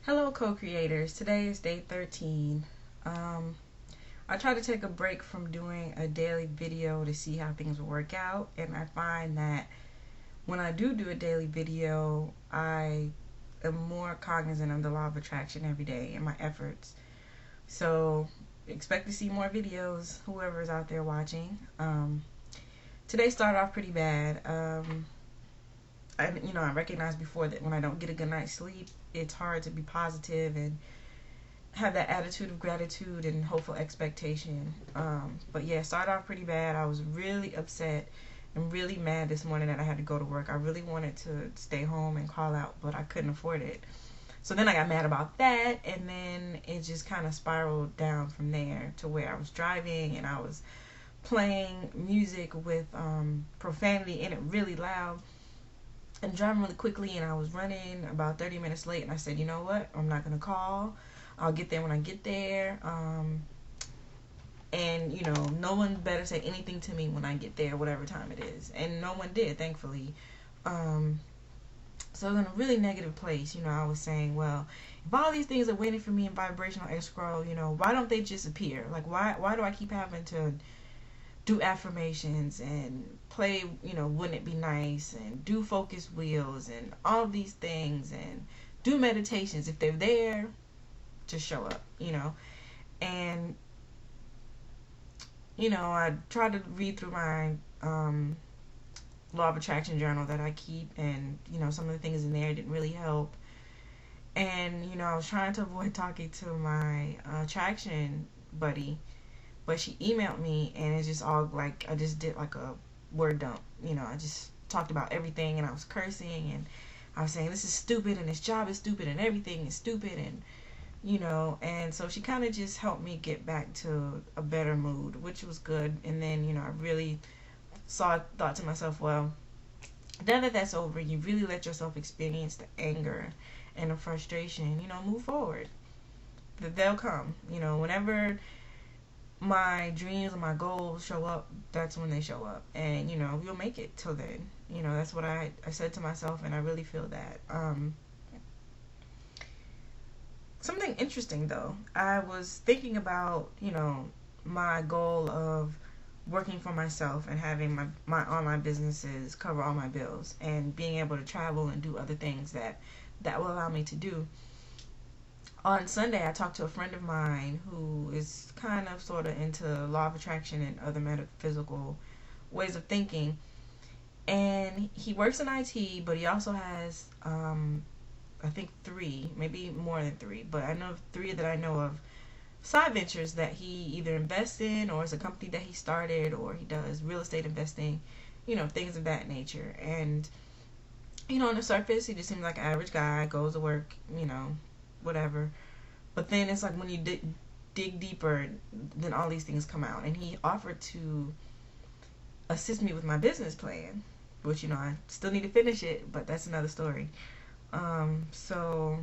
Hello, co-creators. Today is day 13. I try to take a break from doing a daily video to see how things work out, and I find that when I do a daily video, I am more cognizant of the law of attraction every day in my efforts. So expect to see more videos, whoever's out there watching. Today started off pretty bad. I recognized before that when I don't get a good night's sleep, it's hard to be positive and have that attitude of gratitude and hopeful expectation. But yeah, it started off pretty bad. I was really upset and really mad this morning that I had to go to work. I really wanted to stay home and call out, but I couldn't afford it. So then I got mad about that, and then it just kind of spiraled down from there to where I was driving and I was playing music with profanity in it really loud and driving really quickly, and I was running about 30 minutes late, and I said, you know what, I'm not going to call. I'll get there when I get there. And, no one better say anything to me when I get there, whatever time it is. And no one did, thankfully. So I was in a really negative place. I was saying, well, if all these things are waiting for me in vibrational escrow, why don't they just appear? Like, why do I keep having to do affirmations and play, wouldn't it be nice, and do focus wheels and all of these things and do meditations? If they're there, just show up, and I tried to read through my law of attraction journal that I keep, and some of the things in there didn't really help. And I was trying to avoid talking to my attraction buddy, but she emailed me, and it's just all like I just did like a word dump. I just talked about everything, and I was cursing, and I was saying this is stupid, and this job is stupid, and everything is stupid, and and so she kind of just helped me get back to a better mood, which was good. And then I really thought to myself, well, now that that's over, you really let yourself experience the anger and the frustration, move forward. They'll come, whenever my dreams and my goals show up, that's when they show up, and you'll make it till then. That's what I said to myself, and I really feel that. Something interesting though, I was thinking about my goal of working for myself and having my online businesses cover all my bills, and being able to travel and do other things that will allow me to do. On Sunday, I talked to a friend of mine who is kind of sort of into law of attraction and other metaphysical ways of thinking. And he works in IT, but he also has, I think 3, maybe more than 3, but I know 3 that I know of, side ventures that he either invests in, or it's a company that he started, or he does real estate investing, things of that nature. And, on the surface, he just seems like an average guy, goes to work, whatever. But then it's like when you dig deeper, then all these things come out. And he offered to assist me with my business plan, which I still need to finish it, but that's another story. So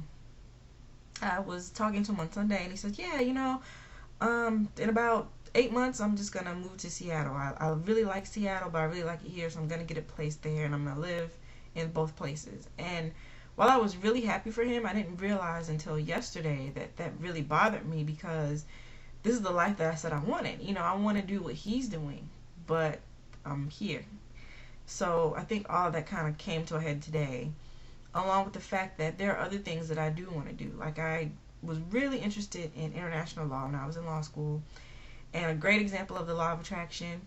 I was talking to him on Sunday, and he said, yeah, in about 8 months I'm just gonna move to Seattle. I really like Seattle, but I really like it here, so I'm gonna get a place there, and I'm gonna live in both places. And while I was really happy for him, I didn't realize until yesterday that really bothered me, because this is the life that I said I wanted. I want to do what he's doing, but I'm here. So I think all that kind of came to a head today, along with the fact that there are other things that I do want to do. Like, I was really interested in international law when I was in law school, and a great example of the law of attraction,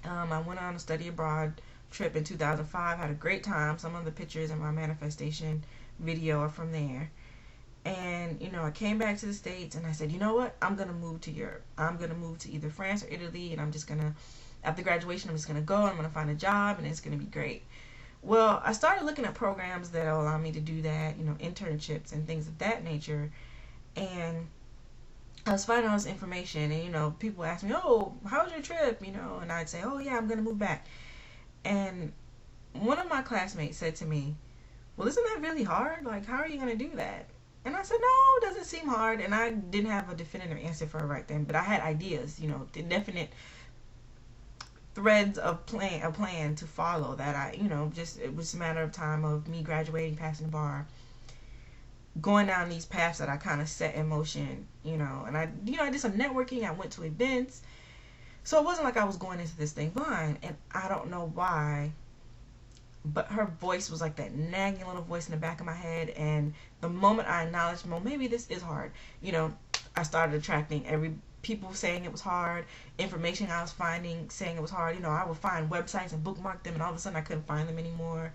I went on a study abroad trip in 2005, had a great time. Some of the pictures in my manifestation video are from there. And I came back to the States, and I said, you know what, I'm gonna move to Europe. I'm gonna move to either France or Italy, and I'm just gonna, after graduation, I'm just gonna go, and I'm gonna find a job, and it's gonna be great. Well, I started looking at programs that allow me to do that, internships and things of that nature. And I was finding all this information, and people ask me, oh, how was your trip, and I'd say, oh yeah, I'm gonna move back. And one of my classmates said to me, well, isn't that really hard? Like, how are you going to do that? And I said, no, it doesn't seem hard. And I didn't have a definitive answer for her right then, but I had ideas, the definite threads of a plan to follow that I, just, it was a matter of time of me graduating, passing the bar. going down these paths that I kind of set in motion, and I did some networking. I went to events. So it wasn't like I was going into this thing blind, and I don't know why, but her voice was like that nagging little voice in the back of my head. And the moment I acknowledged, well, maybe this is hard, I started attracting people saying it was hard, information I was finding saying it was hard. I would find websites and bookmark them, and all of a sudden I couldn't find them anymore.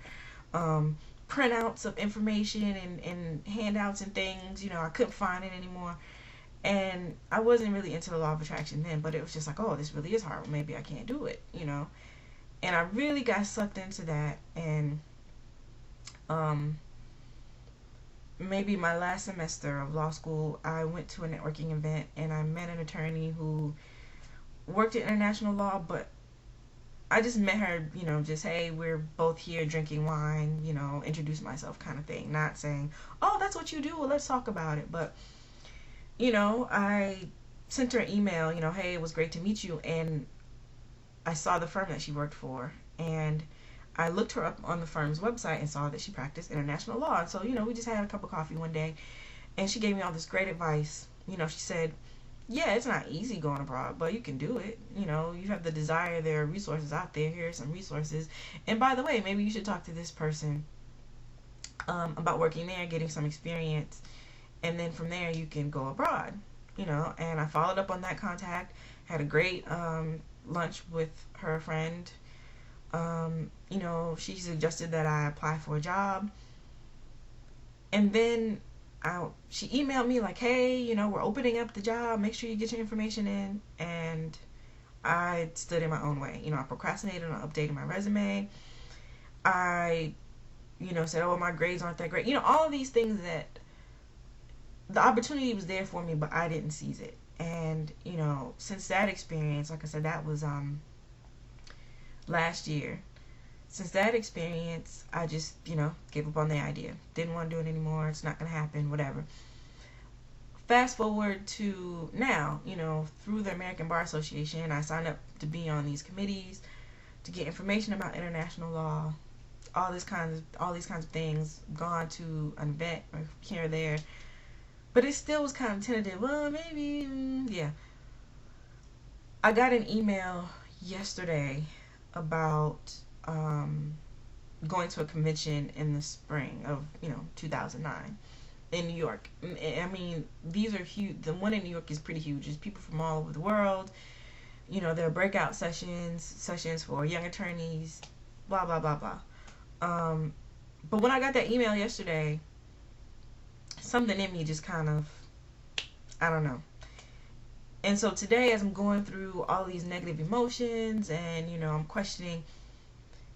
Printouts of information and handouts and things, I couldn't find it anymore. And I wasn't really into the law of attraction then, but it was just like, oh, this really is hard. Well, maybe I can't do it, And I really got sucked into that. And maybe my last semester of law school, I went to a networking event and I met an attorney who worked in international law, but I just met her, just, hey, we're both here drinking wine, introduce myself kind of thing. Not saying, oh, that's what you do, well, let's talk about it. But I sent her an email, hey, it was great to meet you. And I saw the firm that she worked for. And I looked her up on the firm's website and saw that she practiced international law. And so, we just had a cup of coffee one day. And she gave me all this great advice. She said, yeah, it's not easy going abroad, but you can do it. You have the desire. There are resources out there. Here are some resources. And by the way, maybe you should talk to this person about working there, getting some experience. And then from there, you can go abroad, and I followed up on that contact, had a great lunch with her friend. She suggested that I apply for a job. And then she emailed me like, hey, we're opening up the job. Make sure you get your information in. And I stood in my own way. I procrastinated on updating my resume. I, said, oh, my grades aren't that great. All of these things that the opportunity was there for me, but I didn't seize it. And, since that experience, like I said, that was last year. Since that experience, I just, gave up on the idea. Didn't want to do it anymore. It's not going to happen, whatever. Fast forward to now, through the American Bar Association, I signed up to be on these committees, to get information about international law, all these kinds of things. Gone to an event or here or there. But it still was kind of tentative. Well, maybe, yeah. I got an email yesterday about going to a convention in the spring of, 2009 in New York. I mean, these are huge. The one in New York is pretty huge. There's people from all over the world. There are breakout sessions for young attorneys, blah, blah, blah, blah. But when I got that email yesterday, something in me just kind of, I don't know. And so today, as I'm going through all these negative emotions and, I'm questioning,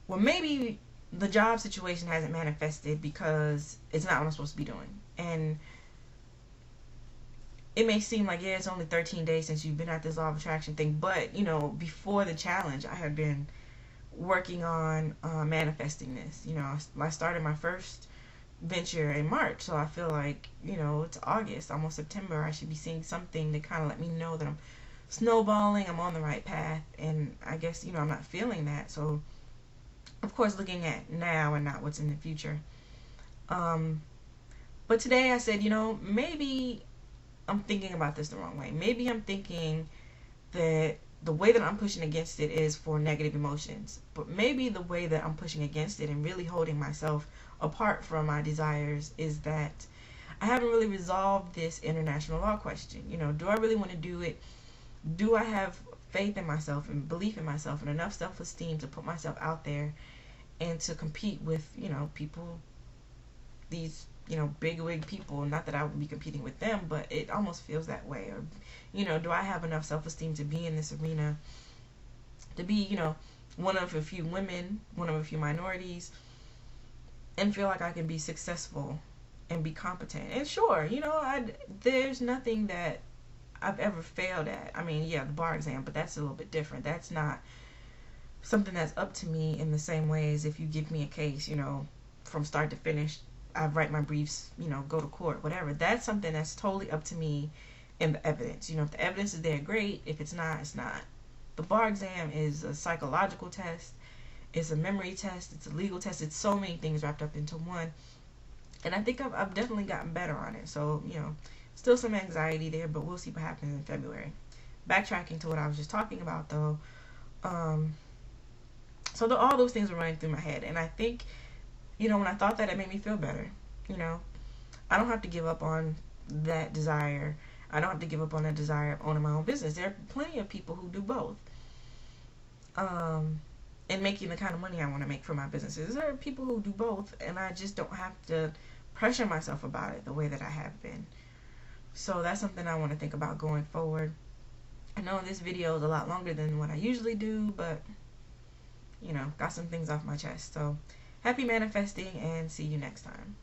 well, maybe the job situation hasn't manifested because it's not what I'm supposed to be doing. And it may seem like, yeah, it's only 13 days since you've been at this law of attraction thing. But, before the challenge, I had been working on manifesting this. I started my first venture in March, so I feel like, it's August, almost September. I should be seeing something to kind of let me know that I'm snowballing, I'm on the right path. And I guess, I'm not feeling that. So, of course, looking at now and not what's in the future. But today I said, maybe I'm thinking about this the wrong way. Maybe I'm thinking that the way that I'm pushing against it is for negative emotions. But maybe the way that I'm pushing against it and really holding myself apart from my desires is that I haven't really resolved this international law question. Do I really want to do it? Do I have faith in myself and belief in myself and enough self-esteem to put myself out there and to compete with, people, these, bigwig people? Not that I would be competing with them, but it almost feels that way. Or, do I have enough self-esteem to be in this arena, to be, one of a few women, one of a few minorities, and feel like I can be successful and be competent? And sure, there's nothing that I've ever failed at. I mean, yeah, the bar exam, but that's a little bit different. That's not something that's up to me in the same way as if you give me a case, from start to finish, I write my briefs, go to court, whatever. That's something that's totally up to me in the evidence. If the evidence is there, great. If it's not, it's not. The bar exam is a psychological test. It's a memory test. It's a legal test. It's so many things wrapped up into one. And I think I've definitely gotten better on it. So, you know, still some anxiety there, but we'll see what happens in February. Backtracking to what I was just talking about, though. Um, all those things were running through my head. And I think, you know, when I thought that, it made me feel better. You know, I don't have to give up on that desire. I don't have to give up on that desire of owning my own business. There are plenty of people who do both. And making the kind of money I want to make for my businesses. There are people who do both, and I just don't have to pressure myself about it the way that I have been. So that's something I want to think about going forward. I know this video is a lot longer than what I usually do, but, you know, got some things off my chest. So happy manifesting, and see you next time.